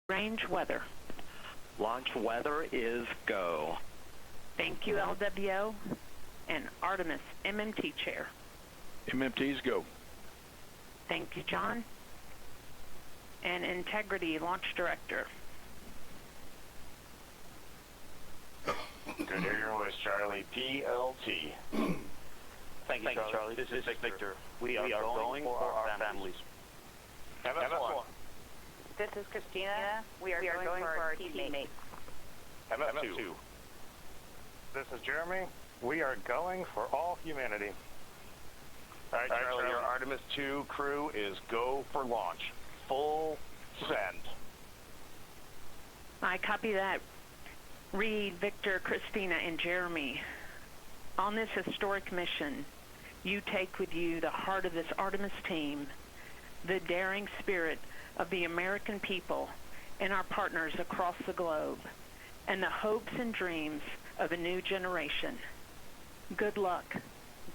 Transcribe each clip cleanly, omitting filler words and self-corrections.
Range weather. Launch weather is go. Thank you, LWO and Artemis MMT Chair. MMT's go. Thank you, John. And Integrity Launch Director. Good to hear your voice, Charlie. PLT. Thank you, Charlie. This is Victor. We are going for our families. MS1. This is Christina. We are going for our teammates. MS2. This is Jeremy. We are going for all humanity. All right, Charlie, your Artemis II crew is go for launch. Full send. I copy that. Reed, Victor, Christina, and Jeremy. On this historic mission, you take with you the heart of this Artemis team, the daring spirit of the American people and our partners across the globe, and the hopes and dreams of a new generation. Good luck.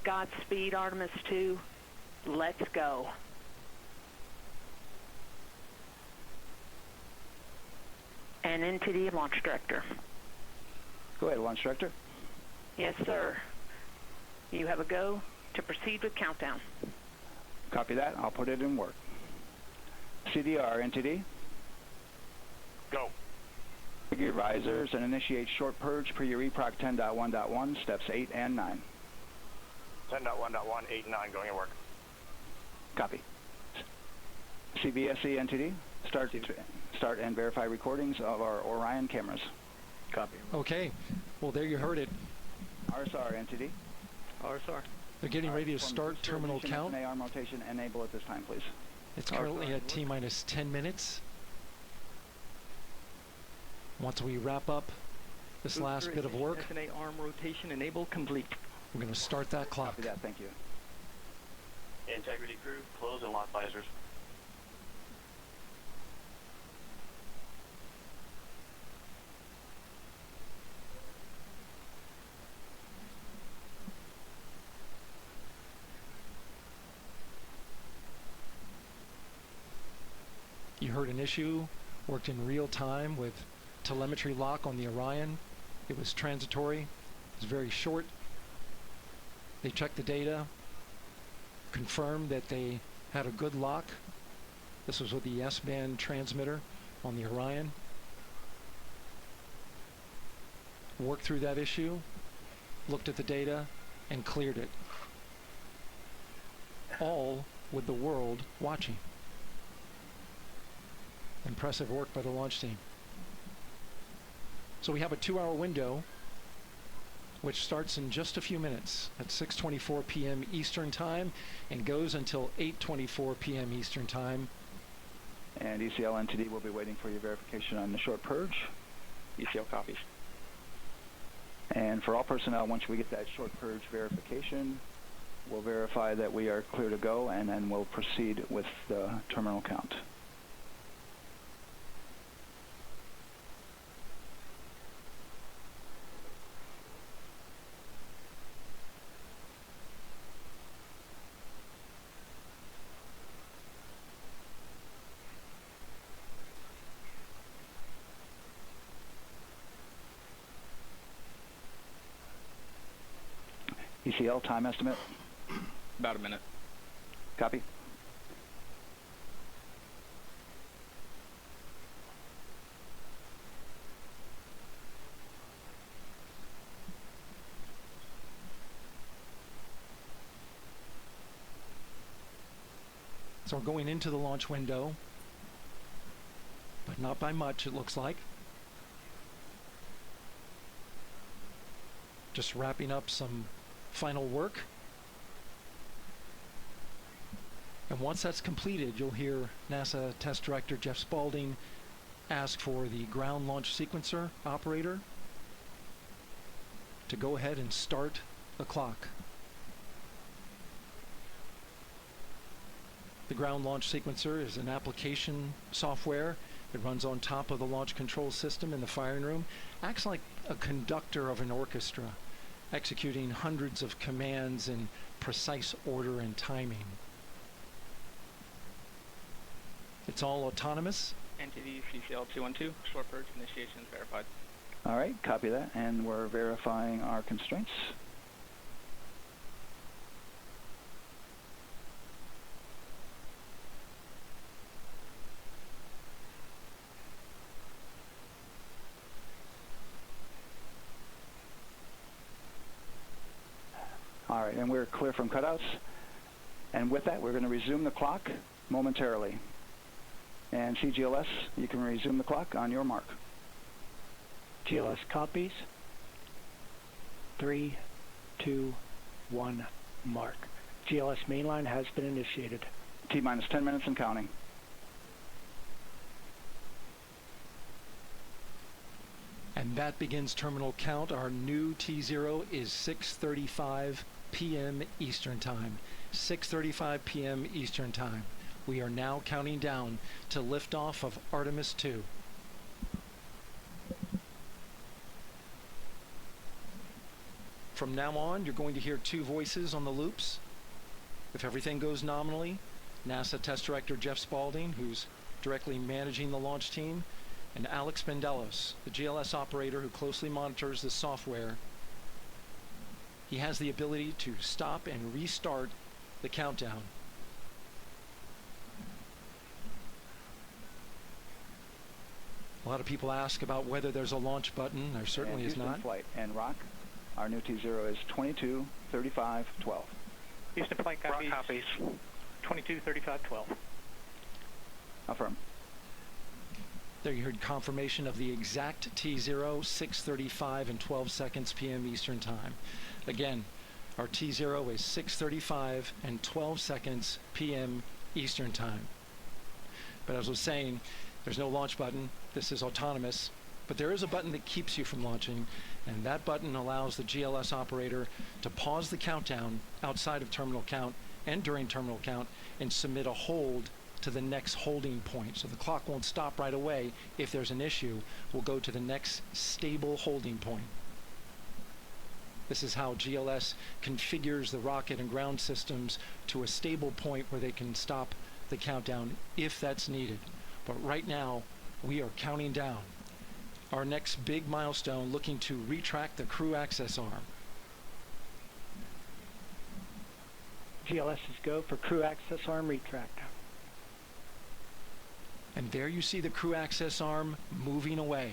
Godspeed, Artemis II. Let's go. And NTD Launch Director. Go ahead, Launch Director. Yes, sir. You have a go to proceed with countdown. Copy that. I'll put it in work. CDR, NTD. Go. Your risers and initiate short purge per your EPROC 10.1.1, steps 8 and 9. 10.1.1, 8, 9 going to work. Copy. CVSE, NTD. Start and verify recordings of our Orion cameras. Copy. Okay. Well, there you heard it. RSR, NTD. RSR. They're getting ready to start terminal count. arm rotation enable at this time, please. It's currently at T-minus 10 minutes. Once we wrap up this last bit of work, SNA arm rotation enable complete. we're going to start that clock. Copy that, thank you. Integrity crew, close and lock visors. You heard an issue, worked in real time with telemetry lock on the Orion. It was transitory, it was very short. They checked the data, confirmed that they had a good lock. This was with the S-band transmitter on the Orion. Worked through that issue, looked at the data, and cleared it. All with the world watching. Impressive work by the launch team. So we have a 2-hour window which starts in just a few minutes at 6:24 p.m. Eastern Time and goes until 8:24 p.m. Eastern Time. And ECL NTD will be waiting for your verification on the short purge. ECL copies. And for all personnel, once we get that short purge verification, we'll verify that we are clear to go, and then we'll proceed with the terminal count. ECL time estimate? About a minute. Copy. So we're going into the launch window, but not by much, it looks like. Just wrapping up some final work. And once that's completed, you'll hear NASA Test Director Jeff Spaulding ask for the ground launch sequencer operator to go ahead and start the clock. The ground launch sequencer is an application software. It runs on top of the launch control system in the firing room. Acts like a conductor of an orchestra, executing hundreds of commands in precise order and timing. It's all autonomous. Entity CCL 212, short purge initiation is verified. All right, copy that, and we're verifying our constraints. All right, and we're clear from cutouts. And with that, we're going to resume the clock momentarily. And CGLS, you can resume the clock on your mark. GLS copies. 3, 2, 1, mark. GLS mainline has been initiated. T-minus 10 minutes and counting. And that begins terminal count. Our new T0 is 6:35 p.m. Eastern Time. 6:35 p.m. Eastern Time. We are now counting down to liftoff of Artemis II. From now on, you're going to hear two voices on the loops. If everything goes nominally, NASA Test Director Jeff Spaulding, who's directly managing the launch team, and Alex Bendelos, the GLS operator who closely monitors the software. He has the ability to stop and restart the countdown. A lot of people ask about whether there's a launch button. There certainly is not. Flight and Rock, our new T0 is 22:35:12. Houston flight copies. Rock copies. 22:35:12. Affirm. There you heard confirmation of the exact T0, 6:35 and 12 seconds p.m. Eastern Time. Again, our T0 is 6:35 and 12 seconds p.m. Eastern Time. But as I was saying, there's no launch button. This is autonomous. But there is a button that keeps you from launching, and that button allows the GLS operator to pause the countdown outside of terminal count and during terminal count and submit a hold to the next holding point. So the clock won't stop right away. If there's an issue, we'll go to the next stable holding point. This is how GLS configures the rocket and ground systems to a stable point where they can stop the countdown if that's needed. But right now, we are counting down. Our next big milestone, looking to retract the crew access arm. GLS is go for crew access arm retract. And there you see the crew access arm moving away.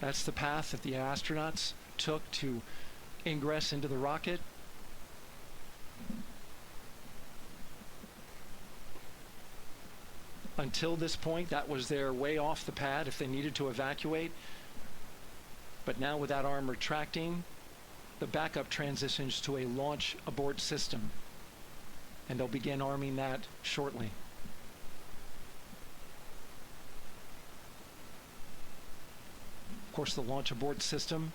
That's the path that the astronauts took to ingress into the rocket. Until this point, that was their way off the pad if they needed to evacuate. But now with that arm retracting, the backup transitions to a launch abort system. And they'll begin arming that shortly. Of course, the launch abort system,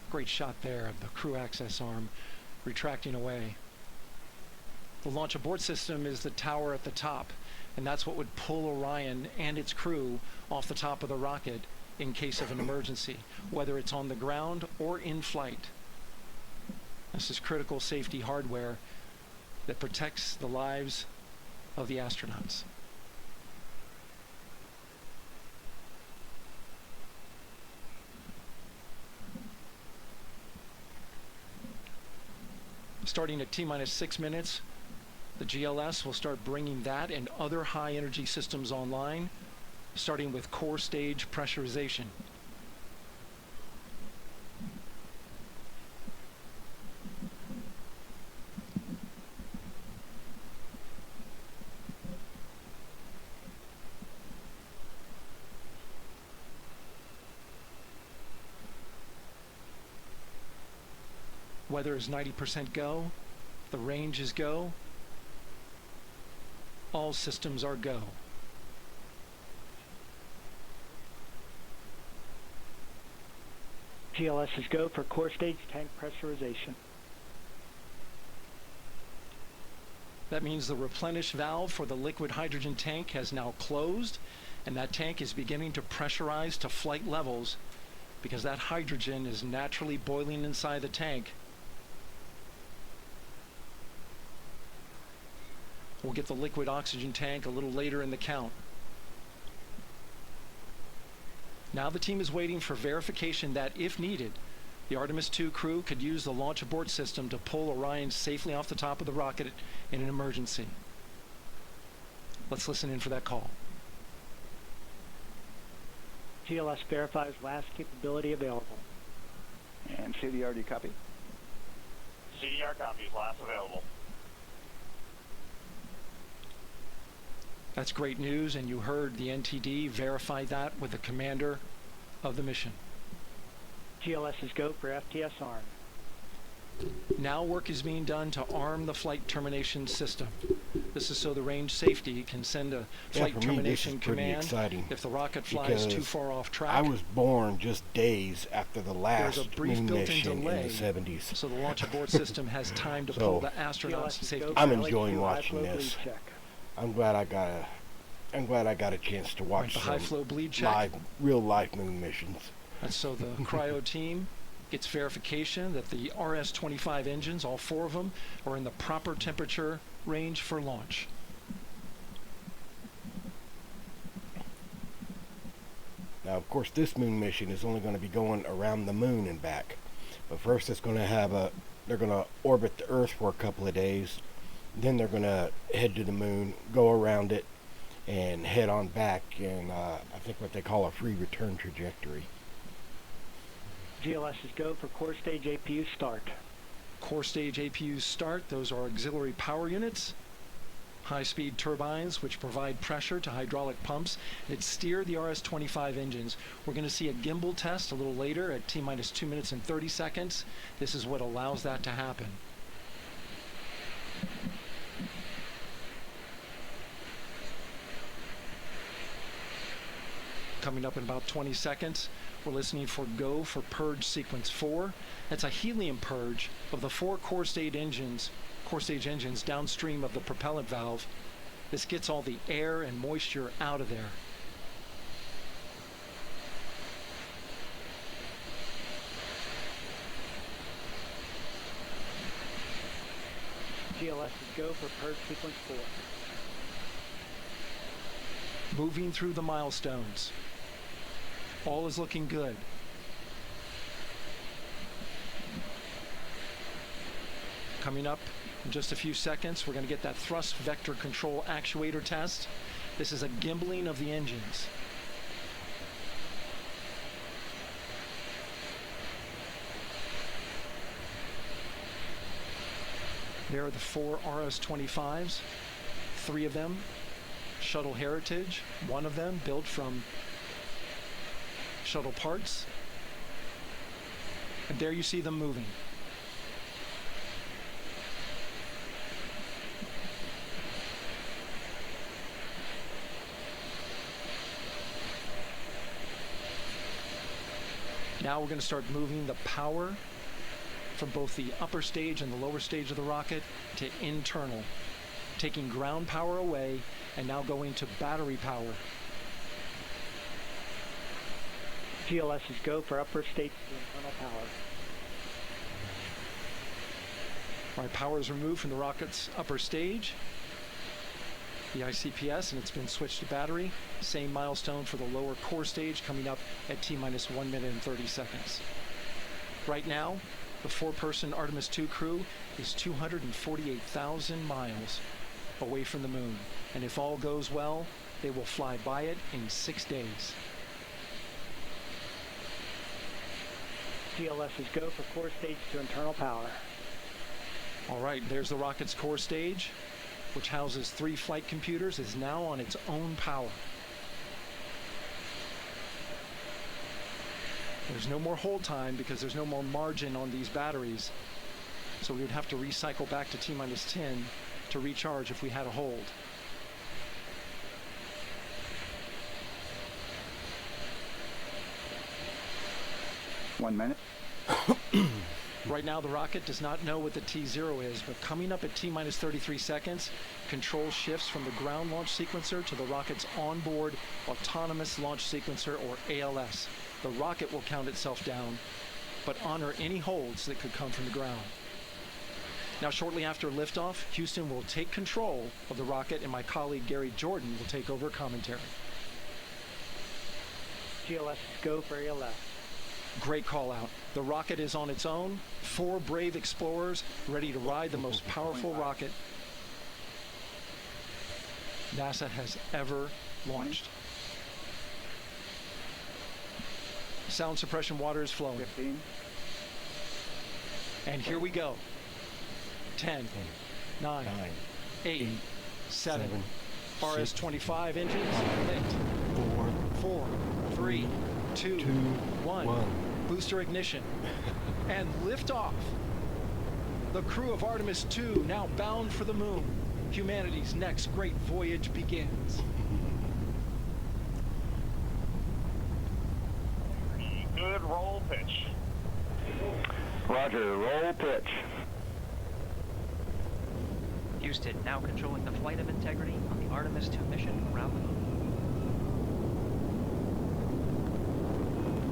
great shot there of the crew access arm retracting away. The launch abort system is the tower at the top, and that's what would pull Orion and its crew off the top of the rocket in case of an emergency, whether it's on the ground or in flight. This is critical safety hardware that protects the lives of the astronauts. Starting at T-minus 6 minutes, the GLS will start bringing that and other high energy systems online, starting with core stage pressurization. Weather is 90% go, the range is go, all systems are go. GLS is go for core stage tank pressurization. That means the replenish valve for the liquid hydrogen tank has now closed, and that tank is beginning to pressurize to flight levels because that hydrogen is naturally boiling inside the tank. We'll get the liquid oxygen tank a little later in the count. Now the team is waiting for verification that, if needed, the Artemis II crew could use the launch abort system to pull Orion safely off the top of the rocket in an emergency. Let's listen in for that call. GLS verifies last capability available. And CDR, do you copy? CDR copies, last available. That's great news, and you heard the NTD verify that with the commander of the mission. GLS is go for FTS arm. Now work is being done to arm the flight termination system. This is so the range safety can send a flight termination command exciting if the rocket flies too far off track. I was born just days after the last There's a brief moon built-in mission delay, in the 70s. so the launch abort system has time to pull the astronauts to safety. I'm enjoying watching this. I'm glad I got a chance to watch the some high flow bleed check. real life moon missions. And so the cryo team gets verification that the RS-25 engines, all 4 of them, are in the proper temperature range for launch. Now, of course, this moon mission is only going to be going around the moon and back. But first, it's going to have they're going to orbit the Earth for a couple of days. Then they're going to head to the moon, go around it, and head on back in, I think, what they call a free return trajectory. GLS is go for core stage APU start. Core stage APUs start. Those are auxiliary power units, high-speed turbines which provide pressure to hydraulic pumps that steer the RS-25 engines. We're going to see a gimbal test a little later at T-minus 2 minutes and 30 seconds. This is what allows that to happen. Coming up in about 20 seconds, we're listening for go for purge sequence 4. That's a helium purge of the 4 core stage engines downstream of the propellant valve. This gets all the air and moisture out of there. GLS is go for purge sequence 4. Moving through the milestones. All is looking good. Coming up in just a few seconds, we're going to get that thrust vector control actuator test. This is a gimbaling of the engines. There are the 4 RS-25s, 3 of them shuttle heritage, 1 of them built from shuttle parts. And there you see them moving. Now we're going to start moving the power from both the upper stage and the lower stage of the rocket to internal, taking ground power away and now going to battery power. GLS is go for upper stage to internal power. All right, power is removed from the rocket's upper stage, the ICPS, and it's been switched to battery. Same milestone for the lower core stage coming up at T-minus 1 minute and 30 seconds. Right now, the 4-person Artemis II crew is 248,000 miles away from the moon. And if all goes well, they will fly by it in 6 days. GLS is go for core stage to internal power. All right, there's the rocket's core stage, which houses 3 flight computers, is now on its own power. There's no more hold time because there's no more margin on these batteries. So we would have to recycle back to T-minus 10 to recharge if we had a hold. 1 minute. Right now, the rocket does not know what the T0 is, but coming up at T-minus 33 seconds, control shifts from the ground launch sequencer to the rocket's onboard autonomous launch sequencer, or ALS. The rocket will count itself down, but honor any holds that could come from the ground. Now, shortly after liftoff, Houston will take control of the rocket, and my colleague Gary Jordan will take over commentary. GLS, go for ALS. Great call out. The rocket is on its own. 4 brave explorers ready to ride the most powerful rocket NASA has ever launched. Sound suppression water is flowing. 15. And here we go. 10, 9, 8, 7, RS-25 engines lit. 4, 3, 2, 1. Booster ignition. And liftoff. The crew of Artemis II now bound for the moon. Humanity's next great voyage begins. Good roll pitch. Roger, roll pitch. Houston now controlling the flight of Integrity on the Artemis II mission around the moon.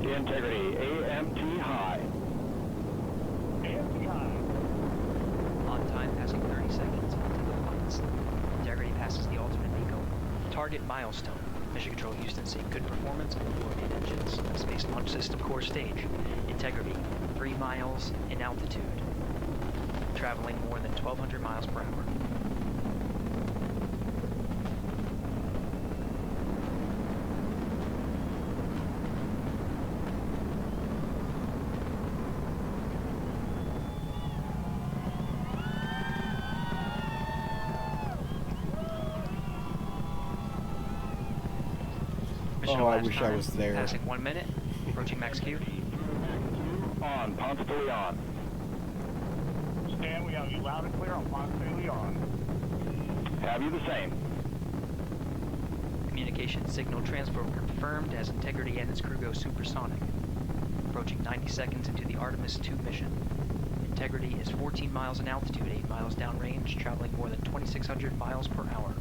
Integrity, AMT high. AMT high. On time, passing 30 seconds into the flights. Integrity passes the ultimate MECO. Target milestone. Mission Control Houston seeing good performance on the 4 main engines. Space Launch System core stage. Integrity, 3 miles in altitude. Traveling more than 1,200 miles per hour. Oh, I wish I was there. Passing 1 minute. Approaching max Q. On, Ponce de Leon. Stan, we have you loud and clear on Ponce de Leon. Have you the same? Communication signal transfer confirmed as Integrity and its crew go supersonic. Approaching 90 seconds into the Artemis II mission. Integrity is 14 miles in altitude, 8 miles downrange, traveling more than 2,600 miles per hour.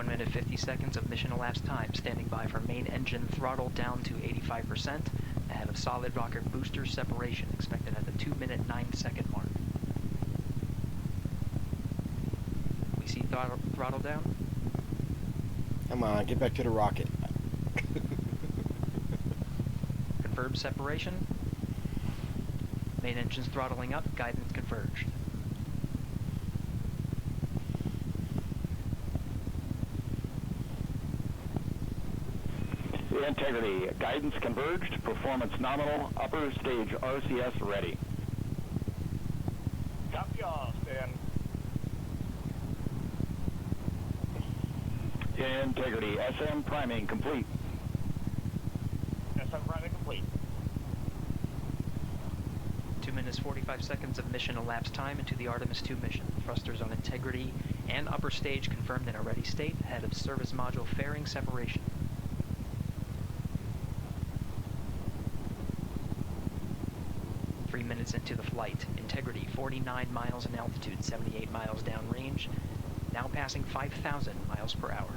Minute 50 seconds of mission elapsed time, standing by for main engine throttle down to 85%, ahead of solid rocket booster separation, expected at the 2-minute 9-second mark. We see throttle down. Come on, get back to the rocket. Confirmed separation. Main engine's throttling up, guidance converged. Integrity, guidance converged, performance nominal, upper stage RCS ready. Copy all, Stan. Integrity, SM priming complete. SM priming complete. 2 minutes 45 seconds of mission elapsed time into the Artemis II mission. Thrusters on Integrity and upper stage confirmed in a ready state, ahead of service module fairing separation. 3 minutes into the flight, Integrity 49 miles in altitude, 78 miles downrange, now passing 5,000 miles per hour.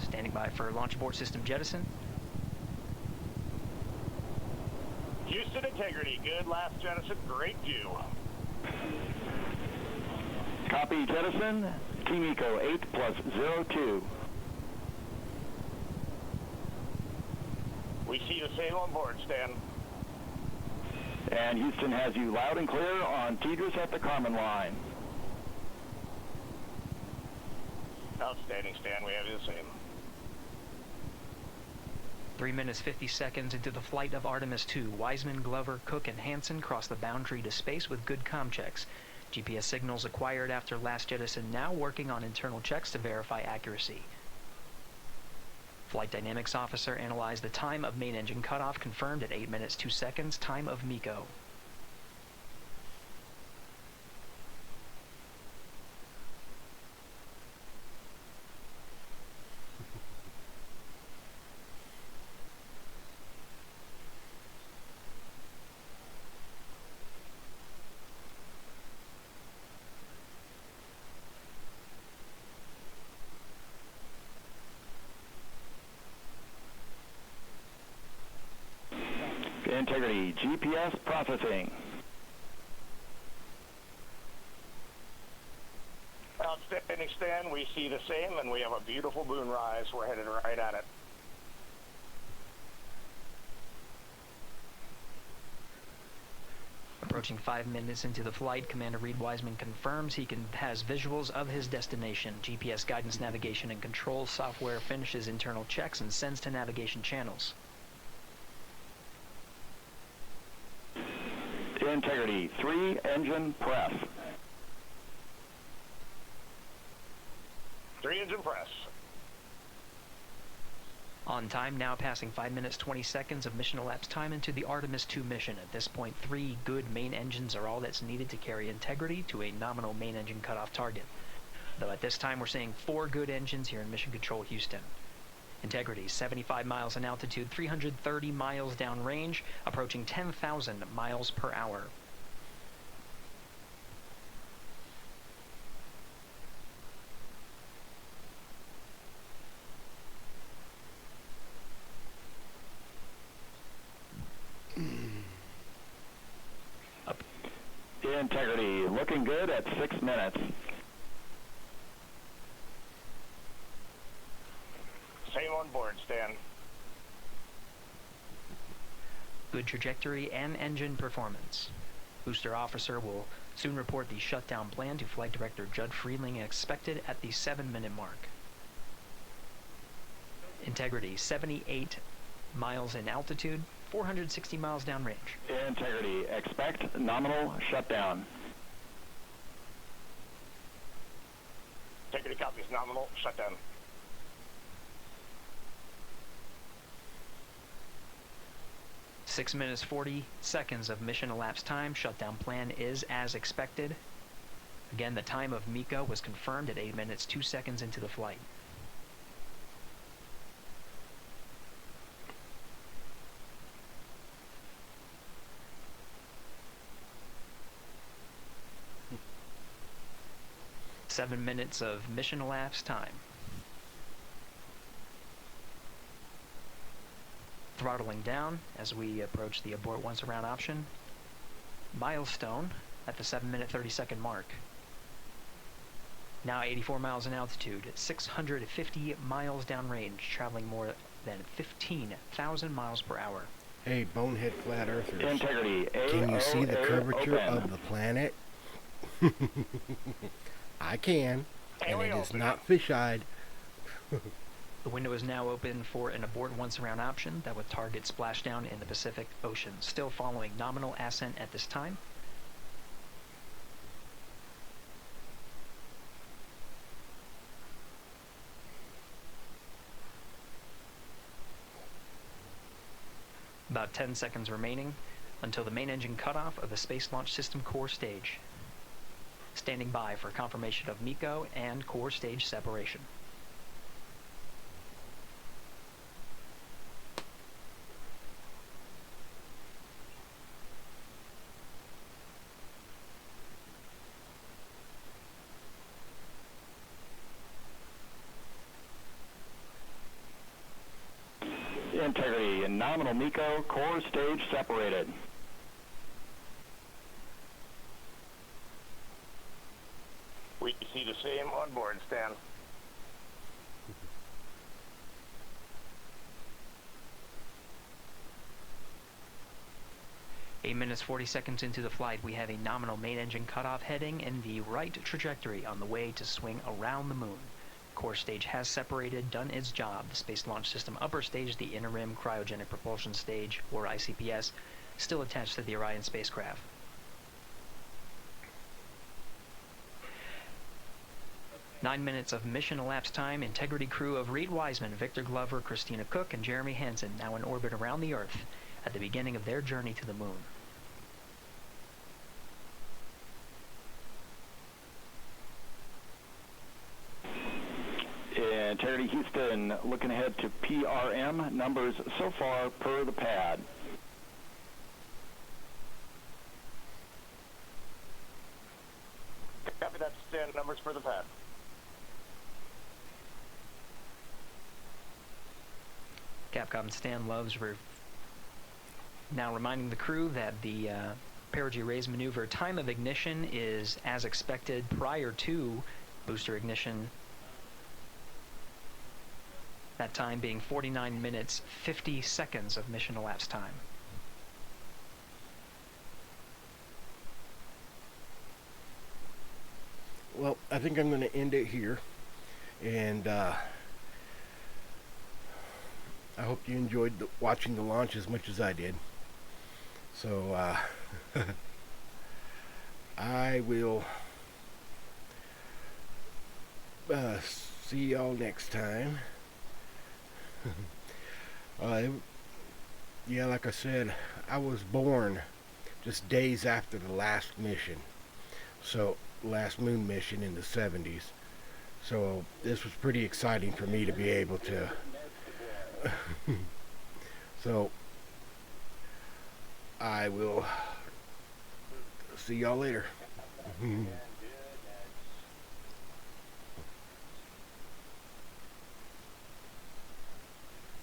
Standing by for launch abort system jettison. Houston Integrity, good last jettison, great view. Copy jettison, Team Eco 8+02. We see the same on board, Stan. And Houston has you loud and clear on Tigris at the Carmen line. Outstanding, Stan, we have you the same. 3 minutes 50 seconds into the flight of Artemis II, Wiseman, Glover, Cook, and Hansen crossed the boundary to space with good comm checks. GPS signals acquired after last jettison now working on internal checks to verify accuracy. Flight Dynamics Officer analyzed the time of main engine cutoff, confirmed at 8 minutes 2 seconds, time of MECO. Integrity, GPS processing. Outstanding, Stan. We see the same, and we have a beautiful moonrise. We're headed right at it. Approaching 5 minutes into the flight, Commander Reed Wiseman confirms he has visuals of his destination. GPS guidance, navigation, and control software finishes internal checks and sends to navigation channels. Integrity, 3 engine press. 3 engine press. On time, now passing 5 minutes 20 seconds of mission elapsed time into the Artemis II mission. At this point, 3 good main engines are all that's needed to carry Integrity to a nominal main engine cutoff target. Though at this time, we're seeing 4 good engines here in Mission Control Houston. Integrity, 75 miles in altitude, 330 miles downrange, approaching 10,000 miles per hour. Integrity, looking good at 6 minutes. Same on board, Stan. Good trajectory and engine performance. Booster officer will soon report the shutdown plan to Flight Director Judd Freeling, expected at the 7-minute mark. Integrity, 78 miles in altitude, 460 miles downrange. Integrity, expect nominal shutdown. Integrity copies, nominal shutdown. Six minutes 40 seconds of mission elapsed time. Shutdown plan is as expected. Again, the time of MECO was confirmed at 8 minutes 2 seconds into the flight. Seven minutes of mission elapsed time. Throttling down as we approach the abort once around option. Milestone at the 7-minute 30-second mark. Now 84 miles in altitude, 650 miles downrange, traveling more than 15,000 miles per hour. Hey, bonehead flat earthers. Integrity, Can you see the curvature open. of the planet? I can, and it is not fish-eyed. The window is now open for an abort once around option that would target splashdown in the Pacific Ocean. Still following nominal ascent at this time. About 10 seconds remaining until the main engine cutoff of the Space Launch System core stage. Standing by for confirmation of MECO and core stage separation. Integrity and nominal MECO, core stage separated. We see the same on board, Stan. Eight minutes 40 seconds into the flight, we have a nominal main engine cutoff heading in the right trajectory on the way to swing around the moon. Core stage has separated, done its job. The Space Launch System upper stage, the Inner Rim Cryogenic Propulsion Stage, or ICPS, still attached to the Orion spacecraft. Nine minutes of mission elapsed time. Integrity crew of Reed Wiseman, Victor Glover, Christina Cook, and Jeremy Hansen now in orbit around the Earth at the beginning of their journey to the Moon. Integrity Houston, looking ahead to PRM numbers so far per the pad. Copy that, Stan. Numbers for the pad. Capcom Stan Loves now reminding the crew that the perigee raise maneuver time of ignition is as expected prior to booster ignition. That time being 49 minutes, 50 seconds of mission elapsed time. Well, I think I'm going to end it here. And I hope you enjoyed watching the launch as much as I did. So I will see y'all next time. Yeah, like I said, I was born just days after the last mission. So, last moon mission in the 70s. So, this was pretty exciting for me to be able to... So, I will see y'all later.